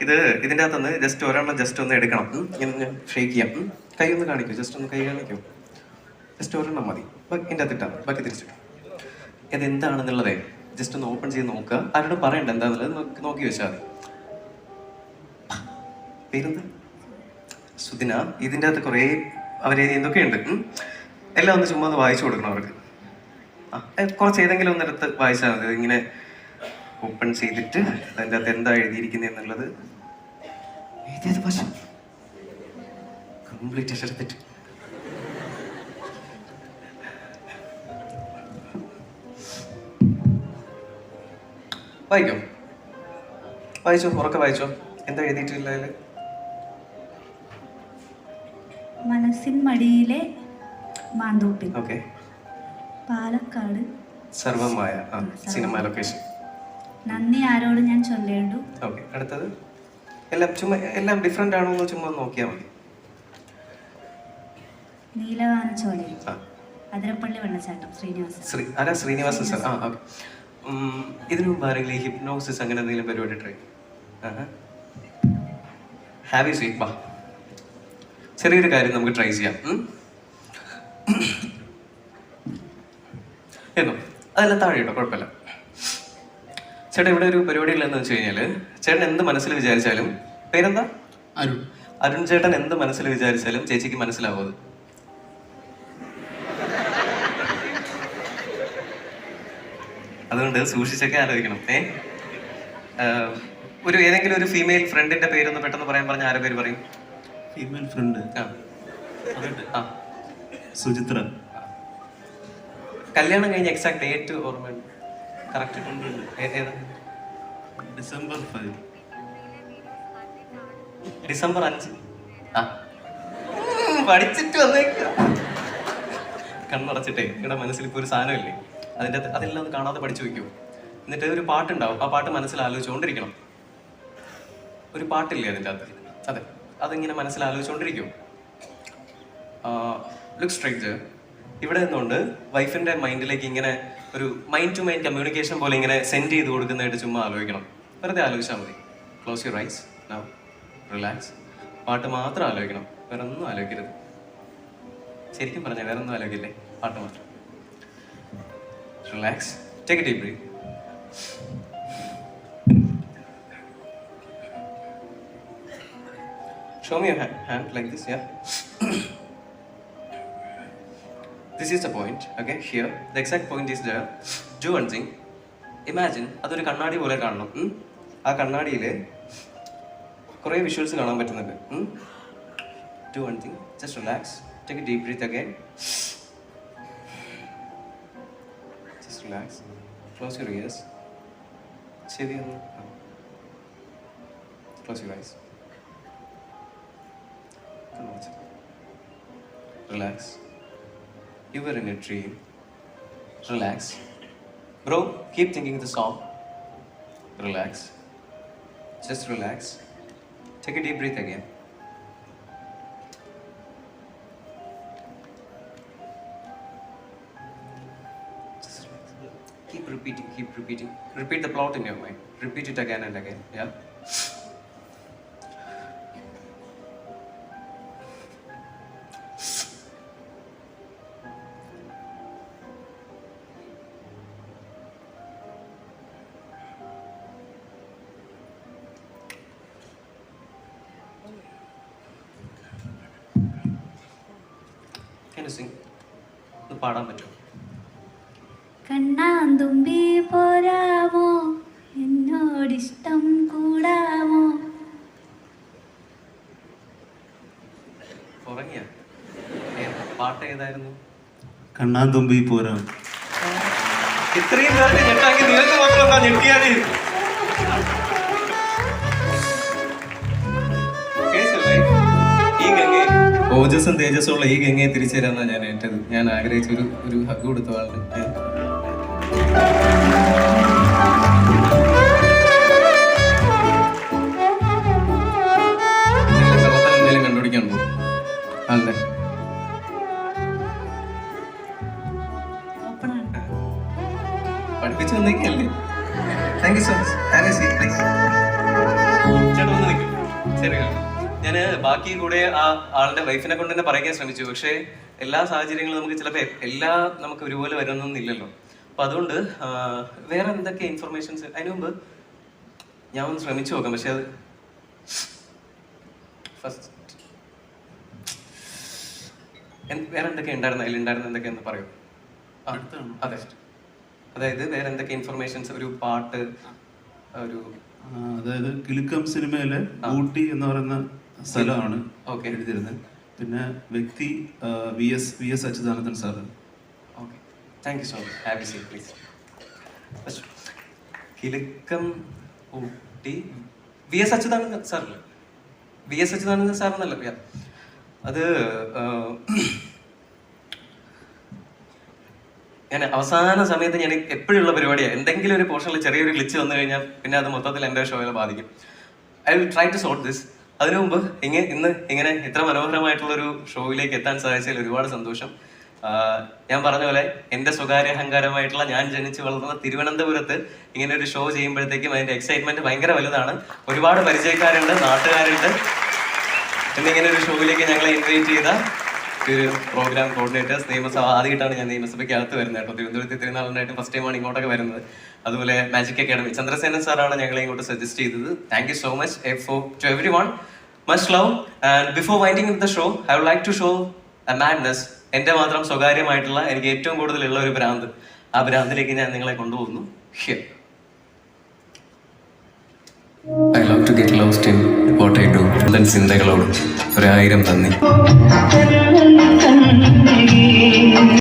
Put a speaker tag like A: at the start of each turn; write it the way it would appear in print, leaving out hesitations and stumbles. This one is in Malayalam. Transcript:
A: ഇത് ഇതിൻ്റെ അകത്തുനിന്ന് ജസ്റ്റ് ഒരെണ്ണം ജസ്റ്റ് ഒന്ന് എടുക്കണം. ഇങ്ങനെ ഷേക്ക് ചെയ്യാം. കൈ ഒന്ന് കാണിക്കൂ, ജസ്റ്റ് ഒന്ന് കൈ കാണിക്കൂ. ജസ്റ്റ് ഒരെണ്ണം മതി. ഇതിൻ്റെ അകത്ത് ഇട്ടാൽ ബാക്കി തിരിച്ചിട്ടു. ഇത് എന്താണെന്നുള്ളതേ ജസ്റ്റ് ഒന്ന് ഓപ്പൺ ചെയ്ത് നോക്കുക. ആരോടും പറയണ്ട എന്താണെന്നുള്ളത് നോക്കി വെച്ചാൽ മതി. പേരെന്താ? സുദിന. ഇതിൻ്റെ അകത്ത് കുറേ എന്തൊക്കെയുണ്ട്. എല്ലാം ഒന്ന് ചുമ്മാ ഒന്ന് വായിച്ചു കൊടുക്കണം അവർക്ക്. കുറച്ച് ഏതെങ്കിലും ഒന്നെടുത്ത് വായിച്ചാൽ മതി. ഇങ്ങനെ ഓപ്പൺ ചെയ്തിട്ട് അതിൻ്റെ അകത്ത് എന്താ എഴുതിയിരിക്കുന്നത് എന്നുള്ളത് എഴുതിയത് പക്ഷെ കംപ്ലീറ്റ് എടുത്തിട്ട് വായിക്കോ. വായിച്ചോ, ഉറക്കെ വായിച്ചോ. എന്താ എഴുതിയിട്ടില്ല അതില്?
B: മനസ്സിൻ മടിയിലെ മാന്തോപ്പിൽ.
A: ഓക്കെ.
B: പാലക്കാട്
A: സർവമായ സിനിമ ലൊക്കേഷൻ.
B: നന്ദി ആരോട് ഞാൻ ചൊല്ലേണ്ടു.
A: ഓക്കെ. അടുത്തത് എല്ലാം ചുമ്മാ എല്ലാം ഡിഫറെന്റ് ആണോ എന്ന് ചുമ്മാ നോക്കിയാൽ മതി.
B: നീലവാനച്ചോലയിൽ അതിരപ്പള്ളി വെള്ളച്ചാട്ടം.
A: ശ്രീനിവാസൻ സാർ. ഓക്കെ. ഇതിനു മുമ്പ് ആരെങ്കിലും ഈ ഹിപ്നോസിസ് അങ്ങനെ എന്തെങ്കിലും പരിപാടി ട്രൈ? Have you sweet? ബാ, ചെറിയൊരു കാര്യം നമുക്ക് ട്രൈ ചെയ്യാം. എന്നോ അതെല്ലാം താഴെ കേട്ടോ, കുഴപ്പമില്ല. ചേട്ടാ, ഇവിടെ ഒരു പരിപാടി ഇല്ലെന്ന് വെച്ച് കഴിഞ്ഞാൽ ചേട്ടൻ എന്ത് മനസ്സിൽ വിചാരിച്ചാലും, പേരെന്താ?
C: അരുൺ.
A: അരുൺ ചേട്ടൻ എന്ത് മനസ്സിൽ വിചാരിച്ചാലും ചേച്ചിക്ക് മനസ്സിലാവും അത്. അതുകൊണ്ട് സൂക്ഷിച്ചൊക്കെ ആലോചിക്കണം. ഒരു ഏതെങ്കിലും ഒരു ഫീമെയിൽ ഫ്രണ്ടിന്റെ പേരൊന്ന് പെട്ടെന്ന് പറയാൻ പറഞ്ഞ ആരെ പേര് പറയും?
C: Female friend Suchitra.
A: കല്യാണം കഴിഞ്ഞ എക്സാക്ട് ഡേറ്റ് ഓർമ്മയുണ്ട്? കറക്റ്റ് ഏതാ?
C: ഡിസംബർ 5.
A: ഡിസംബർ 5. പഠിച്ചിട്ട് വന്നേക്ക. കണ്ണടച്ചിട്ടേ ഇവിടെ മനസ്സിൽ ഇപ്പോൾ ഒരു സാധനമില്ലേ, അതിൻ്റെ അതെല്ലാം ഒന്ന് കാണാതെ പഠിച്ചു വെക്കൂ. എന്നിട്ട് ഒരു പാട്ടുണ്ടാവും, ആ പാട്ട് മനസ്സിൽ ആലോചിച്ചുകൊണ്ടിരിക്കണം. ഒരു പാട്ടില്ലേ അതിൻ്റെ അകത്ത്? അതെ, അതിങ്ങനെ മനസ്സിൽ ആലോചിച്ചുകൊണ്ടിരിക്കും. Look stranger. ഇവിടെ നിന്നുകൊണ്ട് വൈഫിൻ്റെ മൈൻഡിലേക്ക് ഇങ്ങനെ ഒരു മൈൻഡ് ടു മൈൻഡ് കമ്മ്യൂണിക്കേഷൻ പോലെ ഇങ്ങനെ സെൻഡ് ചെയ്ത് കൊടുക്കുന്നതായിട്ട് ചുമ്മാ ആലോചിക്കണം. വെറുതെ ആലോചിച്ചാൽ മതി. Close your eyes now, relax. പാട്ട് മാത്രം ആലോചിക്കണം, വേറെ ഒന്നും ആലോചിക്കരുത്. ശരിക്കും പറഞ്ഞാൽ വേറെ ഒന്നും ആലോചിക്കില്ലേ, പാട്ട് മാത്രം. Relax. Take a deep breath. Show me your hand like this, yeah. This is the point, okay? Here, the exact point is there. Do one thing. Imagine, അതൊരു കണ്ണാടി പോലെ കാണണം. ആ കണ്ണാടിയിൽ കുറേ വിഷ്വൽസ് കാണാൻ പറ്റുന്നുണ്ട്. Do one thing. Just relax. Take a deep breath again. Just relax. Close your ears. ചെവി ഒന്ന് close your eyes. Relax. You were in a dream. Relax. Bro, keep thinking the song. Relax. Just relax. Take a deep breath again. Just relax. Keep repeating, keep repeating. Repeat the plot in your mind. Repeat it again and again, yeah? പാടാൻ പറ്റും?
B: കണ്ണാന്തുമ്പി പോരാമോ, എന്നോടിഷ്ടം കൂടാമോ?
A: ഉറങ്ങിയ പാട്ട് ഏതായിരുന്നു?
C: കണ്ണാന്തുമ്പി പോരാമോ.
A: ഇത്രയും പേർക്ക് ഞെട്ടാക്കി നിങ്ങൾക്ക് മാത്രം എന്താ ഞെട്ടിയാല്? ഈ ഗംഗയെ ഓജസ്സും തേജസ്സും ഉള്ള ഈ ഗംഗയെ തിരിച്ചു തരാന്നാ ഞാൻ ഏറ്റത്. ഞാൻ ആഗ്രഹിച്ച ഒരു ഹഗ് കൊടുത്ത ആളുടെ കള്ളത്തരം എന്തെങ്കിലും കണ്ടുപിടിക്കാൻ പോകും ആളുടെ. പഠിപ്പിച്ചു വന്നേക്കല്ലേ. Thank you so much. ചേട്ടാ ഒന്ന് ശരി, ഞാൻ ബാക്കി കൂടെ ആ ആളുടെ വൈഫിനെ കൊണ്ട് തന്നെ പറയാൻ ശ്രമിച്ചു. പക്ഷേ എല്ലാ സാഹചര്യങ്ങളും നമുക്ക് ചിലപ്പോൾ നമുക്ക് ഒരുപോലെ വരുന്നൊന്നുമില്ലല്ലോ. അപ്പൊ അതുകൊണ്ട് വേറെ എന്തൊക്കെ ഇൻഫർമേഷൻസ് അതിനു മുമ്പ് ഞാൻ ഒന്ന് ശ്രമിച്ചു നോക്കാം. പക്ഷെ അത് ഫസ്റ്റ് വേറെ എന്തൊക്കെ ഉണ്ടായിരുന്നു, അതിലുണ്ടായിരുന്ന എന്തൊക്കെയെന്ന് പറയൂ. അതെ, അതായത് വേറെ എന്തൊക്കെ ഇൻഫർമേഷൻസ്, ഒരു പാട്ട്, ഒരു
C: അതായത് കിലുക്കം സിനിമയിലെ ഊട്ടി എന്ന് പറയുന്ന സ്ഥലമാണ് എഴുതിയിരുന്നത്. പിന്നെ വ്യക്തി V S Achuthanandan sir.
A: Okay, thank you so much. Have a seat please. Kilukkam Ooty V S Achuthanandan സാറല്ലേ? വി എസ് അച്യുതാനന്ദൻ സാറെന്നല്ല അത്. ഞാൻ അവസാന സമയത്ത് ഞാൻ എപ്പോഴുള്ള പരിപാടിയാണ്, എന്തെങ്കിലും ഒരു പോർഷനിൽ ചെറിയൊരു ഗ്ലിച്ച് വന്നു കഴിഞ്ഞാൽ പിന്നെ അത് മൊത്തത്തിൽ എൻ്റെ ഷോയെ ബാധിക്കും. I will try to sort this. അതിനു മുമ്പ് ഇന്ന് ഇങ്ങനെ ഇത്ര മനോഹരമായിട്ടുള്ളൊരു ഷോയിലേക്ക് എത്താൻ സാധിച്ചതിൽ ഒരുപാട് സന്തോഷം. ഞാൻ പറഞ്ഞ പോലെ എൻ്റെ സ്വകാര്യ അഹങ്കാരമായിട്ടുള്ള ഞാൻ ജനിച്ചു വളർന്ന തിരുവനന്തപുരത്ത് ഇങ്ങനെ ഒരു ഷോ ചെയ്യുമ്പോഴത്തേക്കും അതിൻ്റെ എക്സൈറ്റ്മെന്റ് ഭയങ്കര വലുതാണ്. ഒരുപാട് പരിചയക്കാരുണ്ട്, നാട്ടുകാരുണ്ട്. എന്നിങ്ങനെ ഒരു ഷോയിലേക്ക് ഞങ്ങളെ ഇൻവൈറ്റ് ചെയ്ത ഒരു പ്രോഗ്രാം കോർഡിനേറ്റേഴ്സ്, നിയമസഭ ആദ്യമായിട്ടാണ് ഞാൻ നിയമസഭയ്ക്ക് അകത്ത് വരുന്നത് കേട്ടോ. തിരുവനന്തപുരത്ത് തിരുനാളിനായിട്ട് ഫസ്റ്റ് ടൈമാണ് ഇങ്ങോട്ടൊക്കെ വരുന്നത്. അതുപോലെ മാജിക് അക്കാഡമി ചന്ദ്രസേനൻ സാറാണ് ഞങ്ങളെ ഇങ്ങോട്ട് സജസ്റ്റ് ചെയ്തത്. Thank you so much to everyone. Much love. And before winding the show I would like to show a madness. എൻ്റെ മാത്രം സ്വകാര്യമായിട്ടുള്ള എനിക്ക് ഏറ്റവും കൂടുതലുള്ള ഒരു ഭ്രാന്ത്. ആ ഭ്രാന്തിലേക്ക് ഞാൻ നിങ്ങളെ കൊണ്ടുപോകുന്നു. Here. I love to get lost in what I do. ചിന്തകളോട് 1000 നന്ദി.